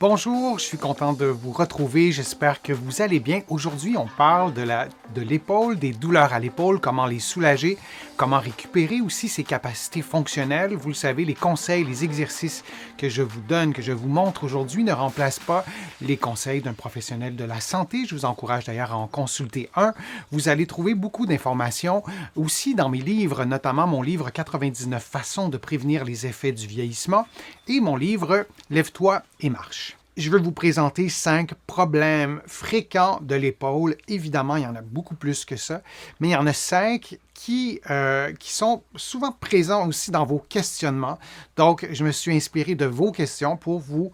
Bonjour, je suis content de vous retrouver. J'espère que vous allez bien. Aujourd'hui, on parle de l'épaule, des douleurs à l'épaule, comment les soulager, comment récupérer aussi ses capacités fonctionnelles. Vous le savez, les conseils, les exercices que je vous donne, que je vous montre aujourd'hui ne remplacent pas les conseils d'un professionnel de la santé. Je vous encourage d'ailleurs à en consulter un. Vous allez trouver beaucoup d'informations aussi dans mes livres, notamment mon livre 99 façons de prévenir les effets du vieillissement et mon livre Lève-toi et marche. Je veux vous présenter 5 problèmes fréquents de l'épaule. Évidemment, il y en a beaucoup plus que ça, mais il y en a 5 qui sont souvent présents aussi dans vos questionnements. Donc, je me suis inspiré de vos questions pour vous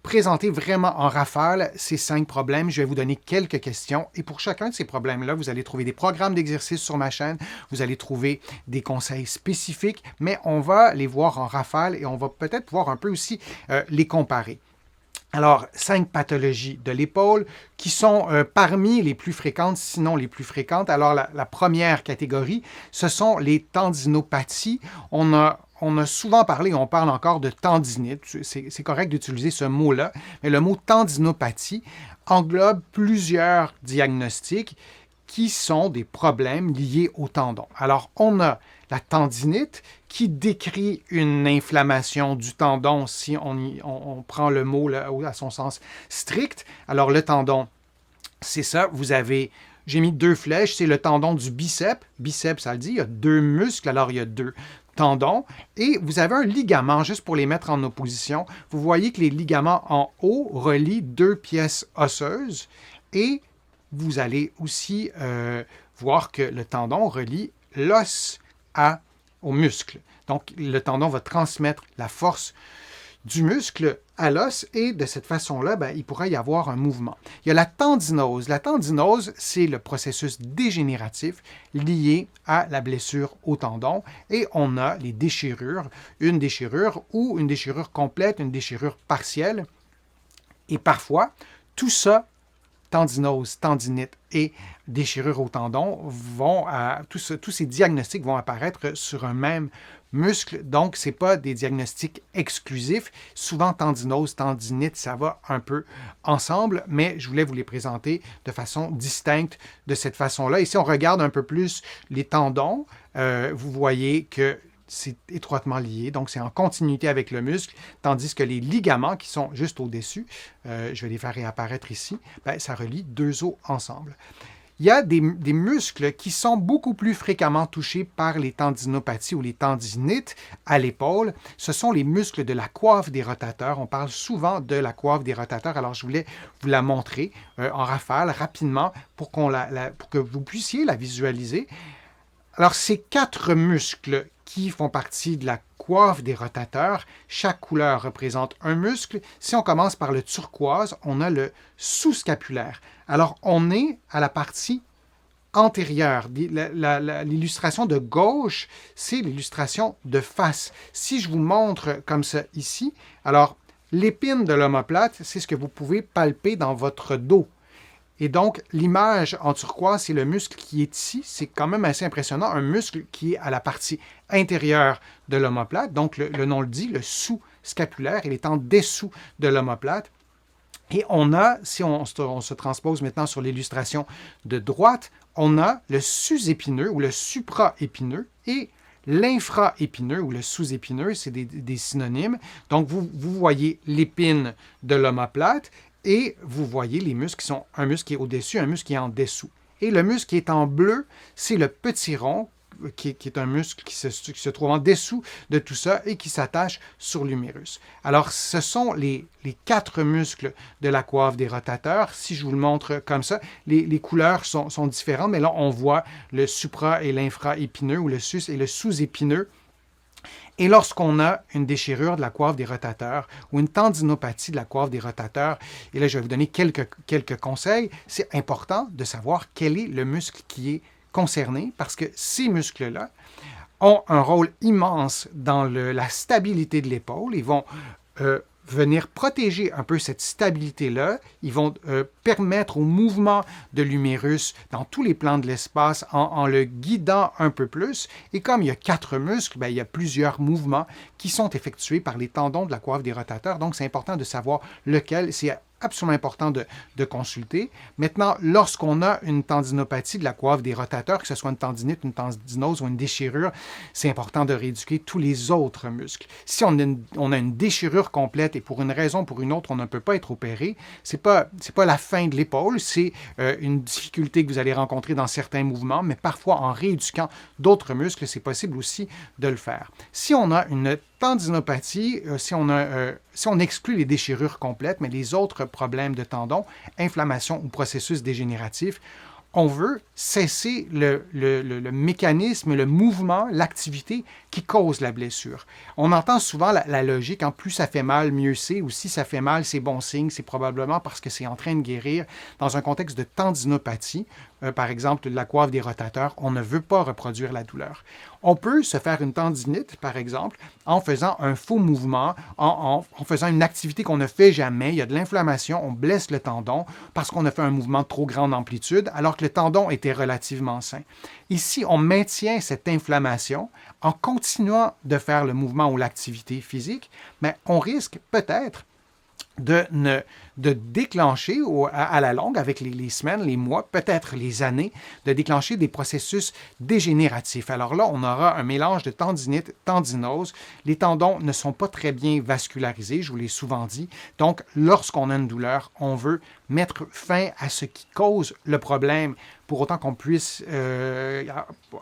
présenter vraiment en rafale ces 5 problèmes. Je vais vous donner quelques questions et pour chacun de ces problèmes-là, vous allez trouver des programmes d'exercice sur ma chaîne, vous allez trouver des conseils spécifiques, mais on va les voir en rafale et on va peut-être pouvoir un peu aussi les comparer. Alors, 5 pathologies de l'épaule qui sont parmi les plus fréquentes, sinon les plus fréquentes. Alors, la première catégorie, ce sont les tendinopathies. On a souvent parlé, on parle encore de tendinite. C'est correct d'utiliser ce mot-là, mais le mot tendinopathie englobe plusieurs diagnostics qui sont des problèmes liés au tendon. Alors, on a la tendinite qui décrit une inflammation du tendon si on prend le mot là, à son sens strict. Alors, le tendon, c'est ça. J'ai mis 2 flèches, c'est le tendon du biceps. Biceps, ça le dit, il y a 2 muscles, alors il y a 2 tendons. Et vous avez un ligament, juste pour les mettre en opposition. Vous voyez que les ligaments en haut relient 2 pièces osseuses et vous allez aussi voir que le tendon relie l'os au muscle. Donc, le tendon va transmettre la force du muscle à l'os et de cette façon-là, il pourrait y avoir un mouvement. Il y a la tendinose. La tendinose, c'est le processus dégénératif lié à la blessure au tendon et on a les déchirures, une déchirure ou une déchirure complète, une déchirure partielle. Et parfois, tout ça, tendinose, tendinite et déchirure au tendon, tous ces diagnostics vont apparaître sur un même muscle. Donc, ce n'est pas des diagnostics exclusifs. Souvent, tendinose, tendinite, ça va un peu ensemble, mais je voulais vous les présenter de façon distincte de cette façon-là. Et si on regarde un peu plus les tendons, vous voyez que c'est étroitement lié, donc c'est en continuité avec le muscle, tandis que les ligaments qui sont juste au-dessus, je vais les faire réapparaître ici, ça relie 2 os ensemble. Il y a des muscles qui sont beaucoup plus fréquemment touchés par les tendinopathies ou les tendinites à l'épaule. Ce sont les muscles de la coiffe des rotateurs. On parle souvent de la coiffe des rotateurs. Alors, je voulais vous la montrer en rafale rapidement pour que vous puissiez la visualiser. Alors, ces 4 muscles qui font partie de la coiffe des rotateurs, chaque couleur représente un muscle. Si on commence par le turquoise, on a le sous-scapulaire. Alors, on est à la partie antérieure. L'illustration de gauche, c'est l'illustration de face. Si je vous montre comme ça ici, alors l'épine de l'omoplate, c'est ce que vous pouvez palper dans votre dos. Et donc, l'image en turquoise, c'est le muscle qui est ici. C'est quand même assez impressionnant. Un muscle qui est à la partie intérieure de l'omoplate. Donc, le nom le dit, le sous-scapulaire. Il est en dessous de l'omoplate. Et on a, si on se transpose maintenant sur l'illustration de droite, on a le sus-épineux ou le supra-épineux et l'infra-épineux ou le sous-épineux, c'est des synonymes. Donc, vous voyez l'épine de l'omoplate et vous voyez les muscles qui sont un muscle qui est au-dessus, un muscle qui est en dessous. Et le muscle qui est en bleu, c'est le petit rond, qui est un muscle qui se trouve en dessous de tout ça et qui s'attache sur l'humérus. Alors, ce sont les 4 muscles de la coiffe des rotateurs. Si je vous le montre comme ça, les couleurs sont différentes, mais là, on voit le supra- et l'infra-épineux ou le sus- et le sous-épineux. Et lorsqu'on a une déchirure de la coiffe des rotateurs ou une tendinopathie de la coiffe des rotateurs, et là je vais vous donner quelques conseils, c'est important de savoir quel est le muscle qui est concerné parce que ces muscles-là ont un rôle immense dans la stabilité de l'épaule. Ils vont venir protéger un peu cette stabilité-là. Ils vont permettre au mouvement de l'humérus dans tous les plans de l'espace en le guidant un peu plus. Et comme il y a 4 muscles, bien, il y a plusieurs mouvements qui sont effectués par les tendons de la coiffe des rotateurs. Donc, c'est important de savoir lequel. C'est absolument important de consulter. Maintenant, lorsqu'on a une tendinopathie de la coiffe des rotateurs, que ce soit une tendinite, une tendinose ou une déchirure, c'est important de rééduquer tous les autres muscles. Si on a une déchirure complète et pour une raison ou pour une autre, on ne peut pas être opéré, c'est pas la fin de l'épaule, c'est une difficulté que vous allez rencontrer dans certains mouvements, mais parfois en rééduquant d'autres muscles, c'est possible aussi de le faire. Si on a une tendinopathie, si on exclut les déchirures complètes, mais les autres problèmes de tendons, inflammation ou processus dégénératif, on veut cesser le mécanisme, le mouvement, l'activité qui cause la blessure. On entend souvent la logique, plus ça fait mal, mieux c'est, ou si ça fait mal, c'est bon signe, c'est probablement parce que c'est en train de guérir. Dans un contexte de tendinopathie, par exemple de la coiffe des rotateurs, on ne veut pas reproduire la douleur. On peut se faire une tendinite, par exemple, en faisant un faux mouvement, en faisant une activité qu'on ne fait jamais. Il y a de l'inflammation, on blesse le tendon parce qu'on a fait un mouvement de trop grande amplitude, alors que le tendon était relativement sain. Ici, on maintient cette inflammation en continuant de faire le mouvement ou l'activité physique, mais on risque peut-être de déclencher à la longue, avec les semaines, les mois, peut-être les années, de déclencher des processus dégénératifs. Alors là, on aura un mélange de tendinite, tendinose. Les tendons ne sont pas très bien vascularisés, je vous l'ai souvent dit. Donc, lorsqu'on a une douleur, on veut mettre fin à ce qui cause le problème pour autant qu'on puisse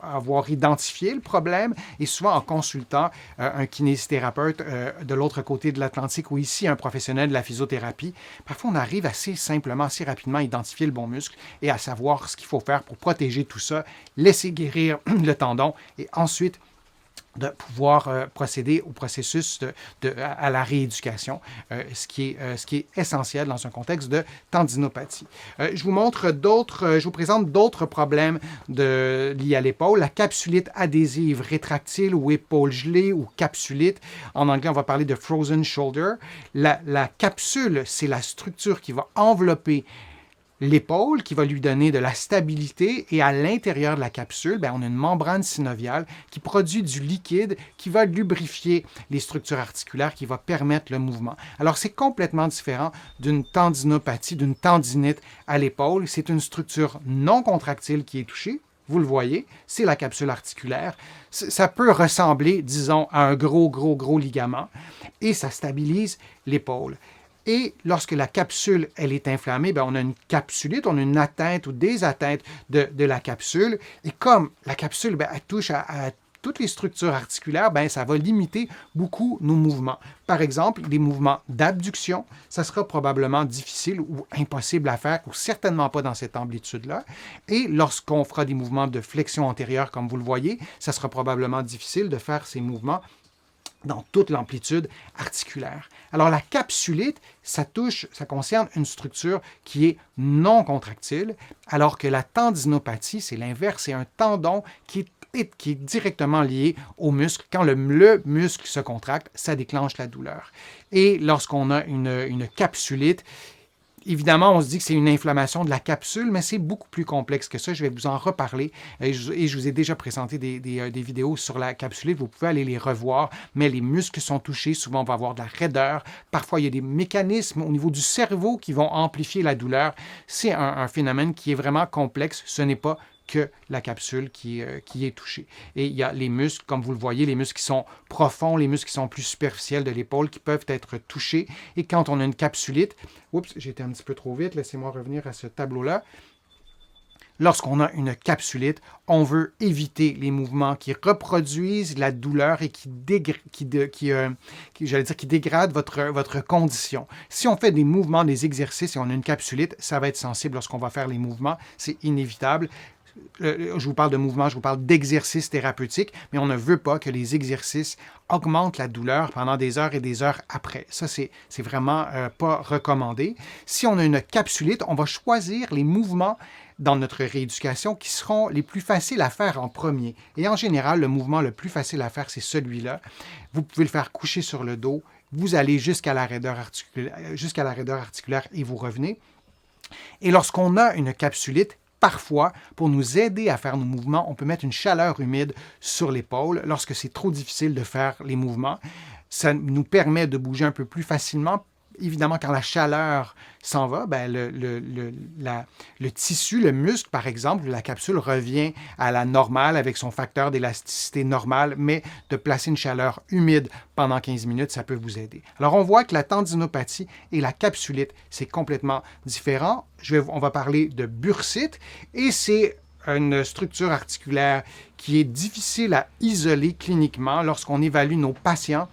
avoir identifié le problème et souvent en consultant un kinésithérapeute de l'autre côté de l'Atlantique ou ici un professionnel de la physiothérapie. Parfois, on arrive assez simplement, assez rapidement à identifier le bon muscle et à savoir ce qu'il faut faire pour protéger tout ça, laisser guérir le tendon et ensuite de pouvoir procéder au processus à la rééducation, ce qui est essentiel dans un contexte de tendinopathie. Je vous présente d'autres problèmes liés à l'épaule. La capsulite adhésive rétractile ou épaule gelée ou capsulite. En anglais, on va parler de frozen shoulder. La capsule, c'est la structure qui va envelopper l'épaule qui va lui donner de la stabilité et à l'intérieur de la capsule, bien, on a une membrane synoviale qui produit du liquide qui va lubrifier les structures articulaires, qui va permettre le mouvement. Alors, c'est complètement différent d'une tendinopathie, d'une tendinite à l'épaule. C'est une structure non contractile qui est touchée. Vous le voyez, c'est la capsule articulaire. Ça peut ressembler, disons, à un gros ligament et ça stabilise l'épaule. Et lorsque la capsule elle est inflammée, bien, on a une capsulite, on a une atteinte ou des atteintes de la capsule. Et comme la capsule bien, elle touche à toutes les structures articulaires, bien, ça va limiter beaucoup nos mouvements. Par exemple, les mouvements d'abduction, ça sera probablement difficile ou impossible à faire, ou certainement pas dans cette amplitude-là. Et lorsqu'on fera des mouvements de flexion antérieure, comme vous le voyez, ça sera probablement difficile de faire ces mouvements dans toute l'amplitude articulaire. Alors, la capsulite, ça concerne une structure qui est non contractile, alors que la tendinopathie, c'est l'inverse, c'est un tendon qui est directement lié au muscle. Quand le muscle se contracte, ça déclenche la douleur. Et lorsqu'on a une capsulite, évidemment, on se dit que c'est une inflammation de la capsule, mais c'est beaucoup plus complexe que ça. Je vais vous en reparler et je vous ai déjà présenté des vidéos sur la capsulite. Vous pouvez aller les revoir, mais les muscles sont touchés. Souvent, on va avoir de la raideur. Parfois, il y a des mécanismes au niveau du cerveau qui vont amplifier la douleur. C'est un phénomène qui est vraiment complexe. Ce n'est pas que la capsule qui est touchée. Et il y a les muscles, comme vous le voyez, les muscles qui sont profonds, les muscles qui sont plus superficiels de l'épaule qui peuvent être touchés. Et quand on a une capsulite, oups, j'ai été un petit peu trop vite, laissez-moi revenir à ce tableau-là. Lorsqu'on a une capsulite, on veut éviter les mouvements qui reproduisent la douleur et qui dégradent votre condition. Si on fait des mouvements, des exercices et on a une capsulite, ça va être sensible lorsqu'on va faire les mouvements. C'est inévitable. Je vous parle de mouvement, je vous parle d'exercices thérapeutiques, mais on ne veut pas que les exercices augmentent la douleur pendant des heures et des heures après. Ça, c'est vraiment pas recommandé. Si on a une capsulite, on va choisir les mouvements dans notre rééducation qui seront les plus faciles à faire en premier. Et en général, le mouvement le plus facile à faire, c'est celui-là. Vous pouvez le faire coucher sur le dos vous allez jusqu'à la raideur articulaire et vous revenez. Et lorsqu'on a une capsulite, parfois, pour nous aider à faire nos mouvements, on peut mettre une chaleur humide sur l'épaule lorsque c'est trop difficile de faire les mouvements. Ça nous permet de bouger un peu plus facilement. Évidemment, quand la chaleur s'en va, ben le tissu, le muscle, par exemple, la capsule revient à la normale avec son facteur d'élasticité normal, mais de placer une chaleur humide pendant 15 minutes, ça peut vous aider. Alors, on voit que la tendinopathie et la capsulite, c'est complètement différent. On va parler de bursite et c'est une structure articulaire qui est difficile à isoler cliniquement lorsqu'on évalue nos patients.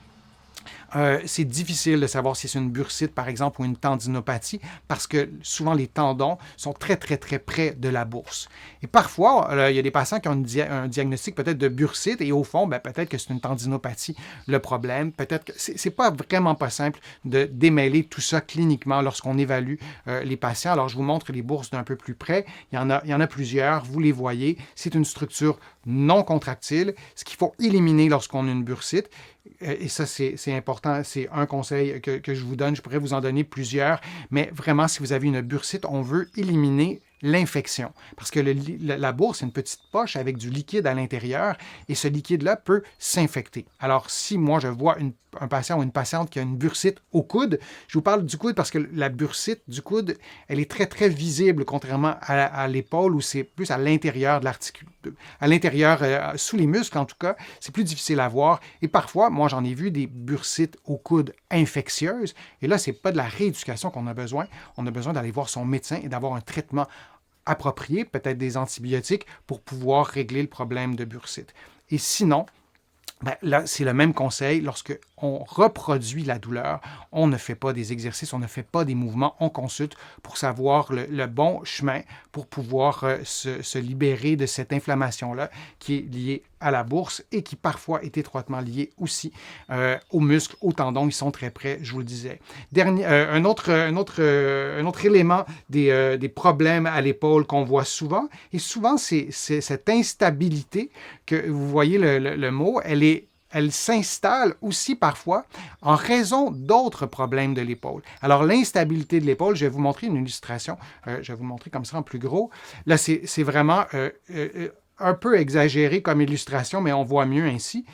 C'est difficile de savoir si c'est une bursite, par exemple, ou une tendinopathie, parce que souvent les tendons sont très, très, très près de la bourse. Et parfois, il y a des patients qui ont un diagnostic peut-être de bursite, et au fond, ben, peut-être que c'est une tendinopathie le problème. Peut-être que c'est pas vraiment pas simple de démêler tout ça cliniquement lorsqu'on évalue les patients. Alors, je vous montre les bourses d'un peu plus près. Il y en a plusieurs, vous les voyez. C'est une structure non contractile, ce qu'il faut éliminer lorsqu'on a une bursite. Et ça, c'est important. C'est un conseil que je vous donne. Je pourrais vous en donner plusieurs. Mais vraiment, si vous avez une bursite, on veut éliminer l'infection. Parce que la bourse, c'est une petite poche avec du liquide à l'intérieur et ce liquide-là peut s'infecter. Alors, si moi, je vois un patient ou une patiente qui a une bursite au coude, je vous parle du coude parce que la bursite du coude, elle est très, très visible, contrairement à l'épaule où c'est plus à l'intérieur de l'articule, à l'intérieur, sous les muscles en tout cas, c'est plus difficile à voir. Et parfois, moi, j'en ai vu des bursites au coude infectieuses. Et là, c'est pas de la rééducation qu'on a besoin. On a besoin d'aller voir son médecin et d'avoir un traitement approprié, peut-être des antibiotiques, pour pouvoir régler le problème de bursite. Et sinon, ben là, c'est le même conseil. Lorsque on reproduit la douleur, on ne fait pas des exercices, on ne fait pas des mouvements, on consulte pour savoir le bon chemin pour pouvoir se libérer de cette inflammation-là qui est liée à la bourse et qui parfois est étroitement liée aussi aux muscles, aux tendons. Ils sont très près, je vous le disais. Un autre élément des problèmes à l'épaule qu'on voit souvent, et souvent c'est cette instabilité que vous voyez le mot, elle s'installe aussi parfois en raison d'autres problèmes de l'épaule. Alors, l'instabilité de l'épaule, je vais vous montrer une illustration. Je vais vous montrer comme ça en plus gros. Là, c'est vraiment un peu exagéré comme illustration, mais on voit mieux ainsi.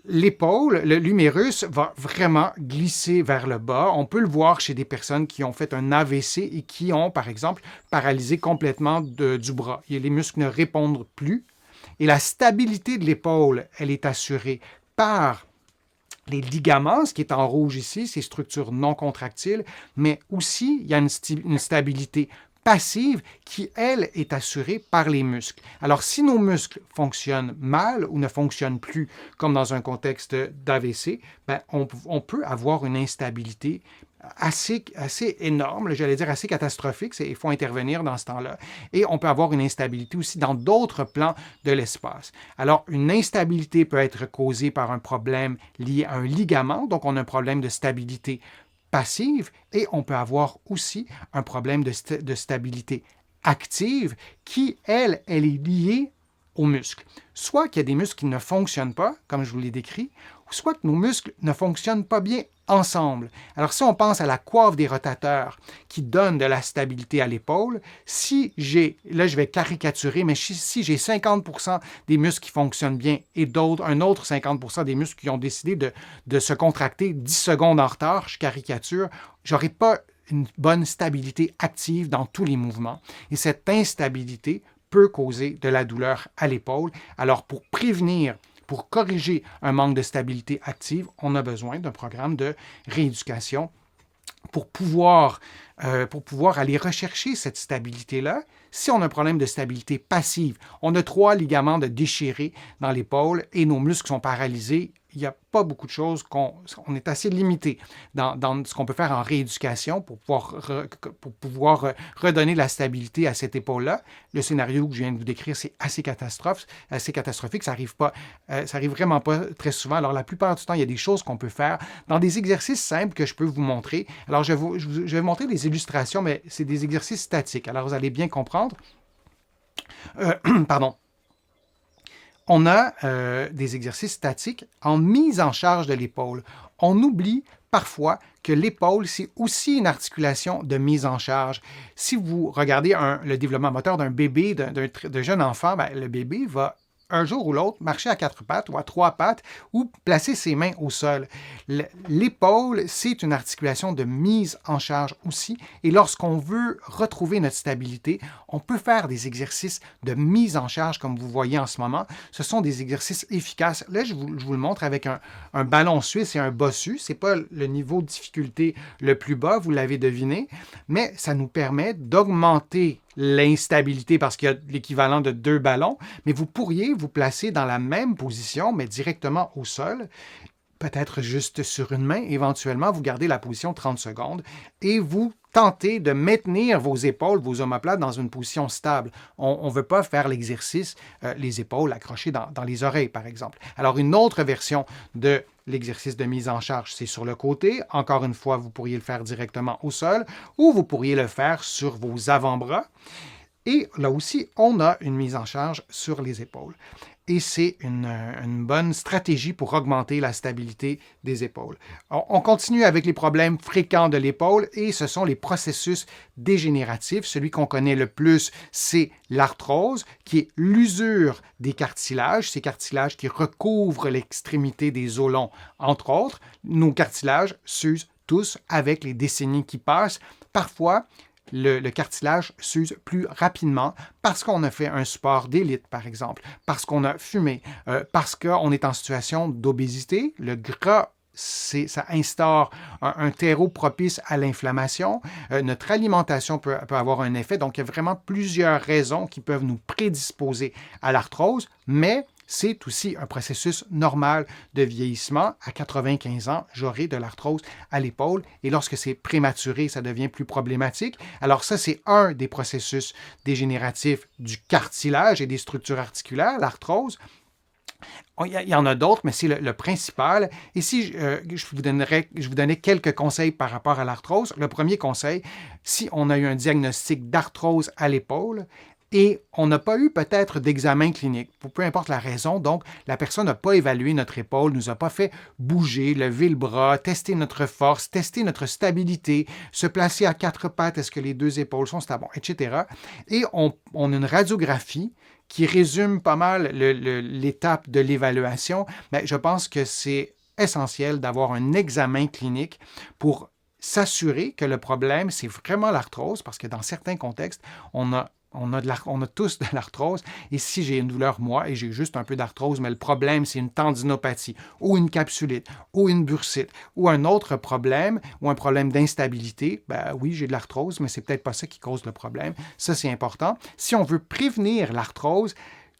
L'épaule, l'humérus, va vraiment glisser vers le bas. On peut le voir chez des personnes qui ont fait un AVC et qui ont, par exemple, paralysé complètement du bras. Les muscles ne répondent plus. Et la stabilité de l'épaule, elle est assurée par les ligaments, ce qui est en rouge ici, ces structures non contractiles, mais aussi il y a une stabilité passive qui, elle, est assurée par les muscles. Alors, si nos muscles fonctionnent mal ou ne fonctionnent plus, comme dans un contexte d'AVC, ben, on peut avoir une instabilité assez énorme, j'allais dire assez catastrophique, il faut intervenir dans ce temps-là, et on peut avoir une instabilité aussi dans d'autres plans de l'espace. Alors, une instabilité peut être causée par un problème lié à un ligament, donc on a un problème de stabilité passive, et on peut avoir aussi un problème de stabilité active qui, elle est liée aux muscles. Soit qu'il y a des muscles qui ne fonctionnent pas, comme je vous l'ai décrit, soit que nos muscles ne fonctionnent pas bien ensemble. Alors, si on pense à la coiffe des rotateurs qui donne de la stabilité à l'épaule, là je vais caricaturer, mais si j'ai 50% des muscles qui fonctionnent bien et un autre 50% des muscles qui ont décidé de se contracter 10 secondes en retard, je caricature, j'aurai pas une bonne stabilité active dans tous les mouvements. Et cette instabilité peut causer de la douleur à l'épaule. Alors, pour corriger un manque de stabilité active, on a besoin d'un programme de rééducation pour pouvoir aller rechercher cette stabilité-là. Si on a un problème de stabilité passive, on a 3 ligaments de déchirés dans l'épaule et nos muscles sont paralysés, il n'y a pas beaucoup de choses on est assez limité dans ce qu'on peut faire en rééducation pour pouvoir redonner la stabilité à cette épaule-là. Le scénario que je viens de vous décrire, c'est assez catastrophique. Ça arrive vraiment pas très souvent. Alors, la plupart du temps, il y a des choses qu'on peut faire dans des exercices simples que je peux vous montrer. Alors, je vais vous montrer des illustrations, mais c'est des exercices statiques. Alors, vous allez bien comprendre. Pardon. On a des exercices statiques en mise en charge de l'épaule. On oublie parfois que l'épaule, c'est aussi une articulation de mise en charge. Si vous regardez le développement moteur d'un bébé, d'un jeune enfant, ben, le bébé va un jour ou l'autre marcher à 4 pattes ou à 3 pattes ou placer ses mains au sol. L'épaule, c'est une articulation de mise en charge aussi. Et lorsqu'on veut retrouver notre stabilité, on peut faire des exercices de mise en charge comme vous voyez en ce moment. Ce sont des exercices efficaces. Là, je vous le montre avec un ballon suisse et un bossu. Ce n'est pas le niveau de difficulté le plus bas, vous l'avez deviné, mais ça nous permet d'augmenter l'instabilité parce qu'il y a l'équivalent de 2 ballons, mais vous pourriez vous placer dans la même position, mais directement au sol, peut-être juste sur une main. Éventuellement, vous gardez la position 30 secondes et vous tentez de maintenir vos épaules, vos omoplates dans une position stable. On ne veut pas faire l'exercice, les épaules accrochées dans les oreilles, par exemple. Alors, une autre version de l'exercice de mise en charge, c'est sur le côté. Encore une fois, vous pourriez le faire directement au sol ou vous pourriez le faire sur vos avant-bras. Et là aussi, on a une mise en charge sur les épaules. Et c'est une bonne stratégie pour augmenter la stabilité des épaules. On continue avec les problèmes fréquents de l'épaule et ce sont les processus dégénératifs. Celui qu'on connaît le plus, c'est l'arthrose, qui est l'usure des cartilages, ces cartilages qui recouvrent l'extrémité des os longs, entre autres. Nos cartilages s'usent tous avec les décennies qui passent. Parfois, le cartilage s'use plus rapidement parce qu'on a fait un sport d'élite, par exemple, parce qu'on a fumé, parce qu'on est en situation d'obésité. Le gras, ça instaure un terreau propice à l'inflammation. Notre alimentation peut avoir un effet. Donc, il y a vraiment plusieurs raisons qui peuvent nous prédisposer à l'arthrose, mais c'est aussi un processus normal de vieillissement. À 95 ans, j'aurai de l'arthrose à l'épaule et lorsque c'est prématuré, ça devient plus problématique. Alors ça, c'est un des processus dégénératifs du cartilage et des structures articulaires, l'arthrose. Il y en a d'autres, mais c'est le principal. Ici, je vous donnais quelques conseils par rapport à l'arthrose. Le premier conseil, si on a eu un diagnostic d'arthrose à l'épaule, et on n'a pas eu peut-être d'examen clinique, pour peu importe la raison. Donc, la personne n'a pas évalué notre épaule, nous a pas fait bouger, lever le bras, tester notre force, tester notre stabilité, se placer à 4 pattes, est-ce que les 2 épaules sont stables, etc. Et on a une radiographie qui résume pas mal l'étape de l'évaluation. Mais je pense que c'est essentiel d'avoir un examen clinique pour s'assurer que le problème, c'est vraiment l'arthrose, parce que dans certains contextes, on a tous de l'arthrose. Et si j'ai une douleur, moi, et j'ai juste un peu d'arthrose, mais le problème, c'est une tendinopathie ou une capsulite ou une bursite ou un autre problème ou un problème d'instabilité, ben oui, j'ai de l'arthrose, mais c'est peut-être pas ça qui cause le problème. Ça, c'est important. Si on veut prévenir l'arthrose,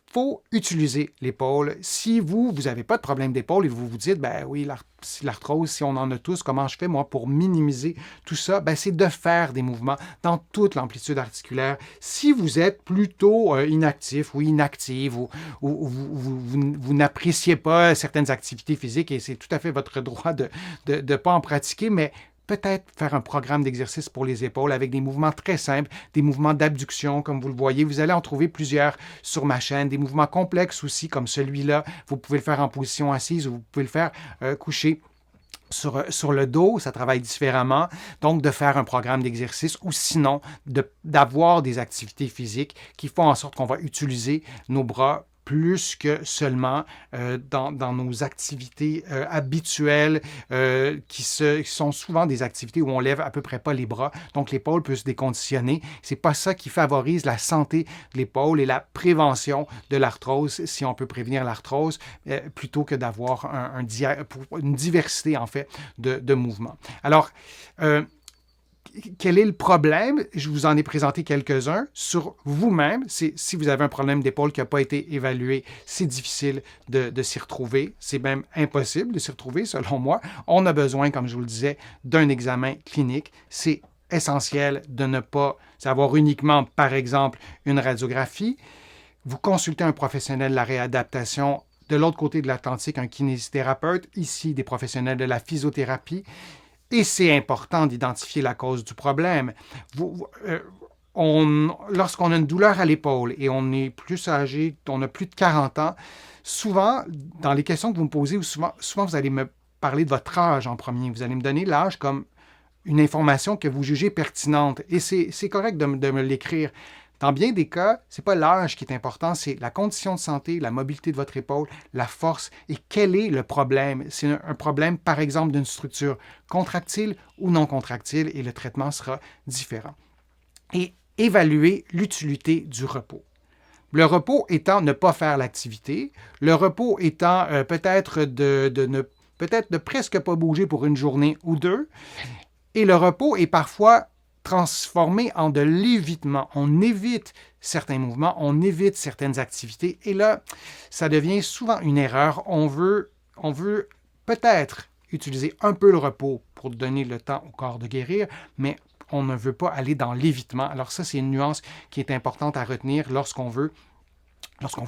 il faut utiliser l'épaule. Si vous n'avez pas de problème d'épaule et vous vous dites, ben oui, l'arthrose, si on en a tous, comment je fais, moi, pour minimiser tout ça? Ben, c'est de faire des mouvements dans toute l'amplitude articulaire. Si vous êtes plutôt inactif ou inactive ou vous n'appréciez pas certaines activités physiques, et c'est tout à fait votre droit de ne pas en pratiquer, mais peut-être faire un programme d'exercice pour les épaules avec des mouvements très simples, des mouvements d'abduction, comme vous le voyez. Vous allez en trouver plusieurs sur ma chaîne, des mouvements complexes aussi, comme celui-là. Vous pouvez le faire en position assise ou vous pouvez le faire couché sur le dos, ça travaille différemment. Donc, de faire un programme d'exercice ou sinon, d'avoir des activités physiques qui font en sorte qu'on va utiliser nos bras plus que seulement dans nos activités habituelles qui sont souvent des activités où on lève à peu près pas les bras. Donc, l'épaule peut se déconditionner. C'est pas ça qui favorise la santé de l'épaule et la prévention de l'arthrose, si on peut prévenir l'arthrose, plutôt que d'avoir une diversité, en fait, de mouvements. Alors, quel est le problème? Je vous en ai présenté quelques-uns sur vous-même. Si vous avez un problème d'épaule qui n'a pas été évalué, c'est difficile de s'y retrouver. C'est même impossible de s'y retrouver, selon moi. On a besoin, comme je vous le disais, d'un examen clinique. C'est essentiel de ne pas avoir uniquement, par exemple, une radiographie. Vous consultez un professionnel de la réadaptation. De l'autre côté de l'Atlantique, un kinésithérapeute. Ici, des professionnels de la physiothérapie. Et c'est important d'identifier la cause du problème. lorsqu'on a une douleur à l'épaule et on est plus âgé, on a plus de 40 ans, souvent, dans les questions que vous me posez, souvent vous allez me parler de votre âge en premier. Vous allez me donner l'âge comme une information que vous jugez pertinente. Et c'est correct de me l'écrire. Dans bien des cas, ce n'est pas l'âge qui est important, c'est la condition de santé, la mobilité de votre épaule, la force et quel est le problème. C'est un problème, par exemple, d'une structure contractile ou non contractile et le traitement sera différent. Et évaluer l'utilité du repos. Le repos étant ne pas faire l'activité, le repos étant peut-être de presque pas bouger pour une journée ou deux, et le repos est parfois transformé en de l'évitement. On évite certains mouvements, on évite certaines activités, et là, ça devient souvent une erreur. On veut peut-être utiliser un peu le repos pour donner le temps au corps de guérir, mais on ne veut pas aller dans l'évitement. Alors ça, c'est une nuance qui est importante à retenir lorsqu'on veut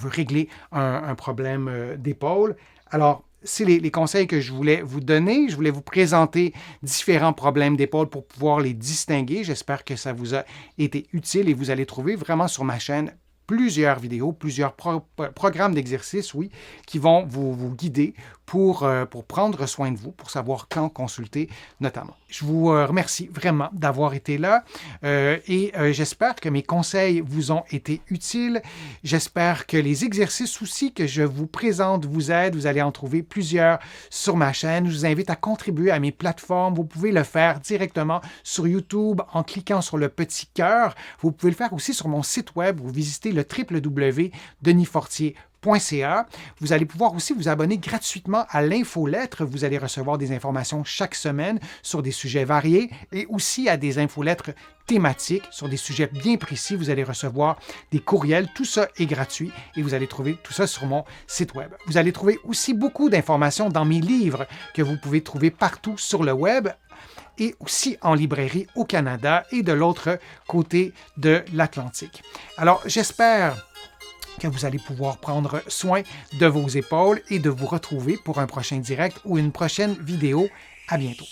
régler un problème d'épaule. Alors, c'est les conseils que je voulais vous donner. Je voulais vous présenter différents problèmes d'épaule pour pouvoir les distinguer. J'espère que ça vous a été utile et vous allez trouver vraiment sur ma chaîne plusieurs vidéos, plusieurs programmes d'exercices, oui, qui vont vous guider pour prendre soin de vous, pour savoir quand consulter notamment. Je vous remercie vraiment d'avoir été là et j'espère que mes conseils vous ont été utiles. J'espère que les exercices aussi que je vous présente vous aident. Vous allez en trouver plusieurs sur ma chaîne. Je vous invite à contribuer à mes plateformes. Vous pouvez le faire directement sur YouTube en cliquant sur le petit cœur. Vous pouvez le faire aussi sur mon site web. Vous visitez le www.denisfortier.ca. Vous allez pouvoir aussi vous abonner gratuitement à l'infolettre. Vous allez recevoir des informations chaque semaine sur des sujets variés et aussi à des infolettres thématiques sur des sujets bien précis. Vous allez recevoir des courriels. Tout ça est gratuit et vous allez trouver tout ça sur mon site web. Vous allez trouver aussi beaucoup d'informations dans mes livres que vous pouvez trouver partout sur le web et aussi en librairie au Canada et de l'autre côté de l'Atlantique. Alors, j'espère que vous allez pouvoir prendre soin de vos épaules et de vous retrouver pour un prochain direct ou une prochaine vidéo. À bientôt.